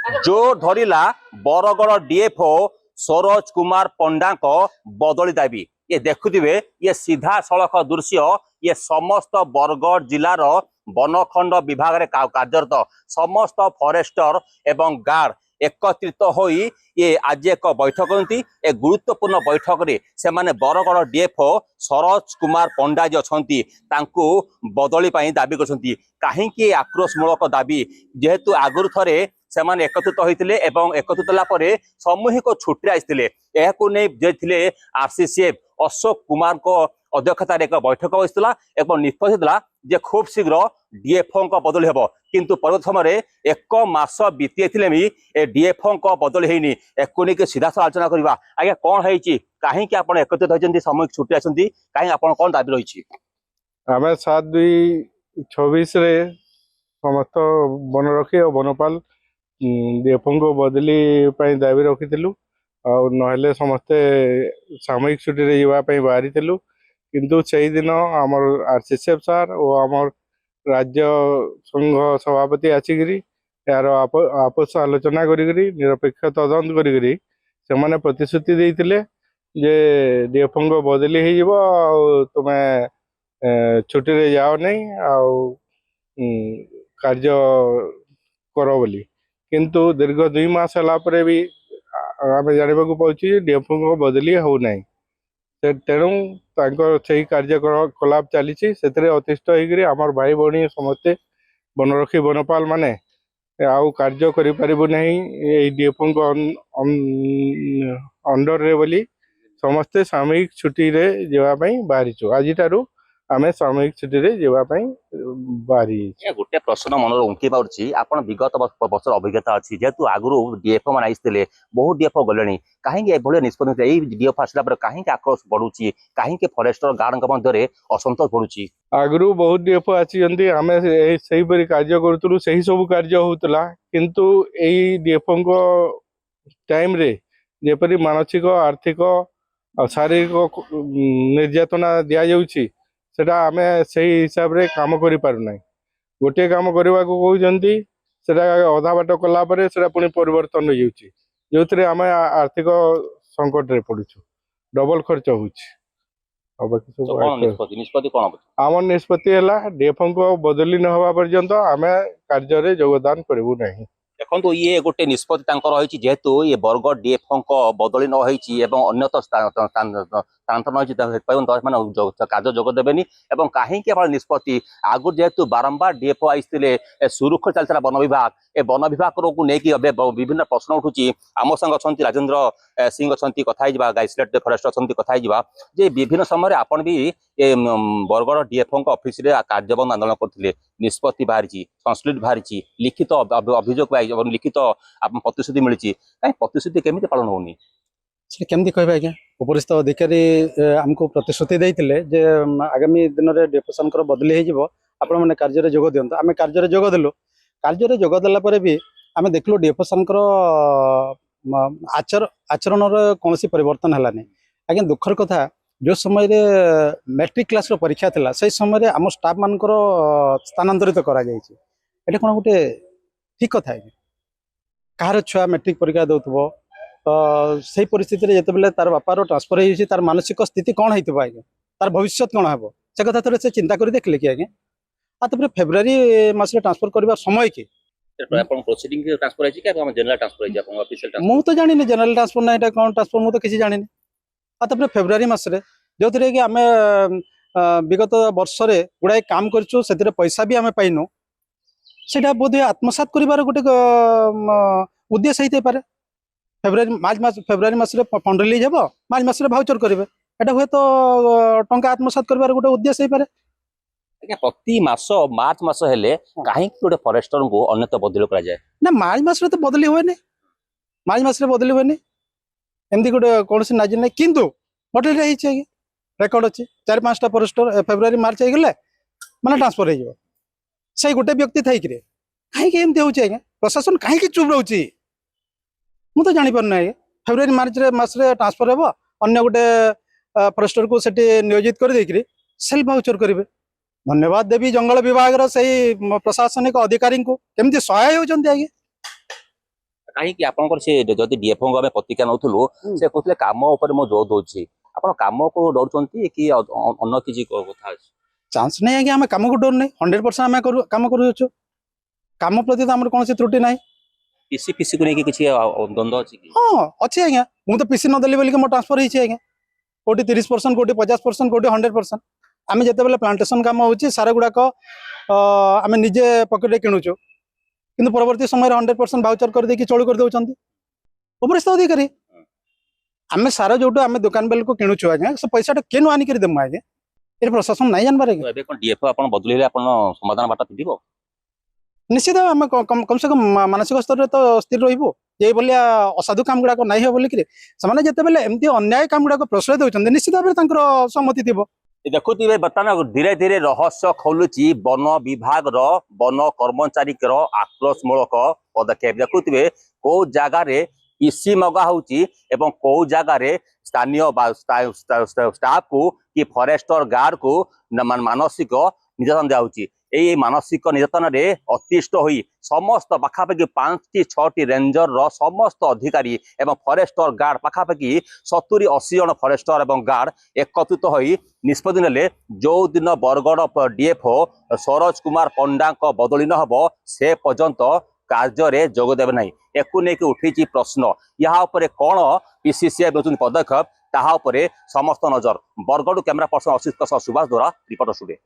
जोर धरिला बरगड़ डीएफओ सरोज कुमार पंडा को बदली दाबी। ये देखुथिबे ये सीधा सड़क दृश्य। ये समस्त बरगड़ जिलार बनखंड विभाग रे कार्यरत समस्त फॉरेस्टर एवं गार्ड एकत्रित होई ये आज एक बैठक करती। एक गुरुत्वपूर्ण बैठक रे से माने बरगड़ डीएफओ सरोज कुमार पंडा जी अछंती तांकू बदली पाई दाबी करछंती। काहेकि आक्रोशमूलक दाबी जेहेतु आगुर थरे सेमाने एकत्रित होइतिले एवं एकत्रित होला परे सामूहिक छुट्टी आइतिले। एहाकु नै जे थिले आरसीसीएफ अशोक कुमार को अध्यक्षतार एक बैठक होइतिला एवं निष्पत्ति दिला जे खूब शीघ्र डीएफओ को बदली हेबो। किंतु परवर्त समय एक मास बीती भी ए डीएफओ को बदली हेनी। एको नै के सीधा आलोचना करबा। आज्ञा कोन हेइची काहे कि आपण एकत्रित होइचंती सामूहिक छुट्टी आछंती काहे आपण कोन दाबी रहिची? आमे 7/2/26 रे समस्त बनरक्षी और बनपाल डीएफओ को बदली पाई दाबी रखिथिलु और नहले समस्ते सामूहिक छुट्टी रे जीवा पाई बाहरी थिलु। किंतु सेही दिन आमर आरसीसीएफ सार और आमर राज्य संघ सभापति आसिकरी यार आपस आलोचना करी निरपेक्ष तदंत करी से माने प्रतिश्रुति देइतिले जे डीएफओ को बदली हो जिवो तुमे छुट्टी रे जाओ नहीं आउ कार्य करो बोली। किंतु दीर्घ 2 मास होला परे भी आम जानवा पाची डीएफओ को बदली हो ना। तेणु से कार्यकलाप चली अतिष्ठ होकर भाई भौणी समस्ते बनरक्षी बनपाल माने आउ कार्य करें डीएफओ को अंडर रे बोली समस्ते सामूहिक छुट्टी रे जावाई बाहरी आज आमे सामूहिक छुट्टी रे जावाई बाहरी। गोटे प्रश्न मन उंकी पार्टी आप विगत वर्ष अभिज्ञता अच्छी जेहेतु आगुरी डीएफओ मान आईते बहुत डीएफओ गले कहीं निष्पत्ति डीएफओ आसला कहीं आक्रोश बढ़ुची कहीं फॉरेस्टर गार्ड मध्य असंतोष बढ़ुची? आगु बहुत डीएफओ आसी आमे से कार्य करूँ से सब कार्य होता किंतु यही डीएफओ को टाइम रे जेपरी मानसिक आर्थिक शारीरिक निर्यातना दि जाऊँगी सेटा आमे सही हिसाब रे काम करि पारु नै। गोटे काम करबा को कहउजंती सेटा अधा बाट कला परे सेटा पुनी परिवर्तन हो जाउची जोथरे आमे आर्थिक संकट रे पडुछु डबल खर्च होउची। अब निष्पत्ति कोन आम निष्पत्ति है डीएफओ को बदली न हवा पर्यंत आमे कार्य रे योगदान करबु नहीं। देखो ये गोटे निष्पत्ति रही जेहेतु ये बरगड़ डीएफओ को बदली न होती अन्यत स्थानांतरण कार्य जोगदेवेनि कहीं निष्पत्ति आगुरी जेहेतु बारंबार डीएफओ आईते सुरुख चलता वन विभाग ए वन विभाग को लेकिन विभिन्न प्रश्न उठुची। आम संग अच्छा राजेन्द्र सिंह अच्छा कथा गाइसलेट फॉरेस्ट अच्छा कथा जे विभिन्न समय आपन भी ये बरगड़ डीएफओ ऑफिस रे कार्यबंद आंदोलन करते निष्पत्ति बाहरी संस्कृत बाहरी लिखित अभियोग लिखित प्रतिश्रुति मिली प्रतिश्रुति केमी पालन होनी केमती कह आज्ञा उपरिस्थ अधिकारी आमको प्रतिश्रुति देते जे आगामी दिन में डीएफओ बदली हो आपण मैंने कार्य जोग दिंतु आम कार्य जोग देलु कार्य जोग देला भी आम देखलु डीएफओ आचरण कौन परिवर्तन है आज्ञा दुखर कथा जो समय मैट्रिक क्लास परीक्षा थी से समय आम स्टाफ मान स्थानांतरित कर कौन गोटे ठीक कथा है कहार छुआ मैट्रिक परीक्षा दौथबो से परिस्थिति रे जतबेले तार बापार ट्रांसफर होइछि तार मानसिक स्थिति कौन होइतबो आज्ञा तार भविष्य कौन हेबो से कथा थोड़े से चिंता कर देखले कि आज्ञा तापर फेब्रुआरी मास रे ट्रांसफर करबा समय की अपन प्रोसीडिंग के ट्रांसफर आछि कि हम जनरल ट्रांसफर आछि अपन ऑफिशियल ट्रांसफर मु तो जानि जनरल ट्रांसफर ना एटा कौन ट्रांसफर मु तो किछि जानि तापर फेब्रुआरी मास रे जो थरे कि आमे विगत वर्ष रे गुडाई काम करछु सेतिरे पैसा भी आमे पाइनु सेटा बोधे आत्मसात करिवार गोटे उद्देश्य होइते पारे। फेब्रुआरी मास फंड रिलीज हे मार्च मास भाउचर करेंगे एटा हुए तो टंका आत्मसात करिवार गोटे उद्देश्य होई पारे। प्रति मास मार्च मास हेले काहे गोटे फॉरेस्टर को अन्यत बदली करा जाए ना मार्च मास तो बदली हुए नहीं मार्च मास बदली हुए नहीं एमती गोटे कौन सी नाजी ना किंतु बदली रही रेकर्ड अच्छी 4-5टा फॉरेस्टर फेब्रुआरी मार्च होगले माने ट्रांसफर हो से गोटे व्यक्ति थी कहीं एमती हो प्रशासन कहीं चुप रोचे मुझे जानी पारना है फेब्रुआरी मार्च मास ट्रांसफर हे अन्य गोटे फॉरेस्टर को सेठी नियोजित कर देकरी सेल्फ भाउचर करेंगे। धन्यवाद देवी जंगल विभाग से प्रशासनिक अधिकारी को केमती सहाय होती आगे କାହିଁକି ଆପଣଙ୍କର ସେ ଯଦି ଡିଏଫଓ ଆମେ ପ୍ରତିକ୍ରିୟା ନଉଥିଲୁ ସେ କହୁଥିଲେ କାମ ଉପରେ ମୁଁ ଜୋର ଦଉଛି ଆପଣ କାମକୁ ଡରୁଛନ୍ତି କି ଅନ୍ୟ କିଛି କଥା ଅଛି? ଚାନ୍ସ ନାହିଁ ଆଜ୍ଞା ଆମେ କାମକୁ ଡରୁ ନାହିଁ 100% ଆମେ କାମ କରୁଛୁ କାମ ପ୍ରତି ତ ଆମର କୌଣସି ତ୍ରୁଟି ନାହିଁ। ପିସି ଫିସି କୁ ନେଇକି କିଛି ଦ୍ୱନ୍ଦ୍ୱ ଅଛି କି? ହଁ ଅଛି ଆଜ୍ଞା ମୁଁ ତ ପିସି ନଦେଲି ବୋଲି ମୋ ଟ୍ରାନ୍ସଫର ହେଇଛି ଆଜ୍ଞା କୋଉଠି 30% କୋଉଠି 50% କୋଉଠି 100%। ଆମେ ଯେତେବେଳେ ପ୍ଲାंटेशन କାମ ହଉଛି ସାର ଗୁଡାକ ଆମେ ନିଜେ ପକେଟରେ କିଣୁଛୁ କିନ୍ତୁ ପରବର୍ତ୍ତୀ ସମୟରେ 100% ଭାଉଚର କରିଦେଇକି ଚଳୁ କରିଦେଉଛନ୍ତି ଉପରିସ୍ଥ ଅଧିକାରୀ। ଆମେ ସାର ଯୋଉଠୁ ଆମେ ଦୋକାନ ବେଲକୁ କିଣୁଛୁ ଆଜ୍ଞା ସେ ପଇସାଟା କେନୁ ଆଣିକରି ଦେମୁ ଆଜ୍ଞା ଏ ପ୍ରଶାସନ ନାହିଁ ଜାଣିବାର ଆଜ୍ଞା। ଏବେ କଣ ଡିଏଫଓ ଆପଣ ବଦଳିଲେ ଆପଣ ସମାଧାନ ବାଟ ଫିଟିବ? ନିଶ୍ଚିତ ଆମେ କମ ସେ କମ ମାନସିକ ସ୍ତରରେ ତ ସ୍ଥିର ରହିବୁ ଯେ ଭଳିଆ ଅସାଧୁ କାମ ଗୁଡାକ ନାହିଁ ହେବ ବୋଲିକିରି ସେମାନେ ଯେତେବେଳେ ଏମିତି ଅନ୍ୟାୟ କାମ ଗୁଡାକ ପ୍ରଶ୍ରୟ ଦେଉଛନ୍ତି ନିଶ୍ଚିତ ଭାବରେ ତାଙ୍କର ସମ୍ମତି ଥିବ। ଦେଖୁଥିବେ ବର୍ତ୍ତମାନ ଧୀରେ ଧୀରେ ରହସ୍ୟ ଖୋଲୁଛି ବନ ବିଭାଗର ବନ କର୍ମଚାରୀଙ୍କର ଆକ୍ରୋଶମୂଳକ ପଦକ୍ଷେପ। ଦେଖୁଥିବେ କୋଉ ଜାଗାରେ ପିସି ମଗା ହଉଛି ଏବଂ କୋଉ ଜାଗାରେ ସ୍ଥାନୀୟ ଷ୍ଟାଫ କୁ କି ଫରେଷ୍ଟର ଗାର୍ଡ କୁ ମାନସିକ ନିର୍ଯାତନା ଦିଆହଉଛି। এই মানসিক নির্যাতনের অতিষ্ঠ হয়ে সমস্ত পাখাপাখি 5টি 6টি রেঞ্জর সমস্ত অধিকারী এবং ফরেস্টর গার্ড পাখাপাখি 70-80 জন ফরেস্টর এবং গার্ড একত্রিত হয়ে নিষ্পত্তি নেলে যেদিন বরগড় ডিএফও সରୋଜ কুমার পণ্ডাଙ୍କ বদলি নহব সে পর্যন্ত କାର୍ଯ୍ୟରେ ଯୋଗ ଦେବେ ନାହିଁ। ଏକୁ ନେଇକି ଉଠିଛି ପ୍ରଶ୍ନ ଏହା ଉପରେ କ'ଣ ପିସିସିଆଇ ନେଉଛନ୍ତି ପଦକ୍ଷେପ ତାହା ଉପରେ ସମସ୍ତ ନଜର। ବରଗଡ଼ କ୍ୟାମେରା ପର୍ସନ ଅସିତ ସହ ସୁଭାଷ ଦ୍ୱାରା ରିପୋର୍ଟ ଷ୍ଟୁଡିଓ।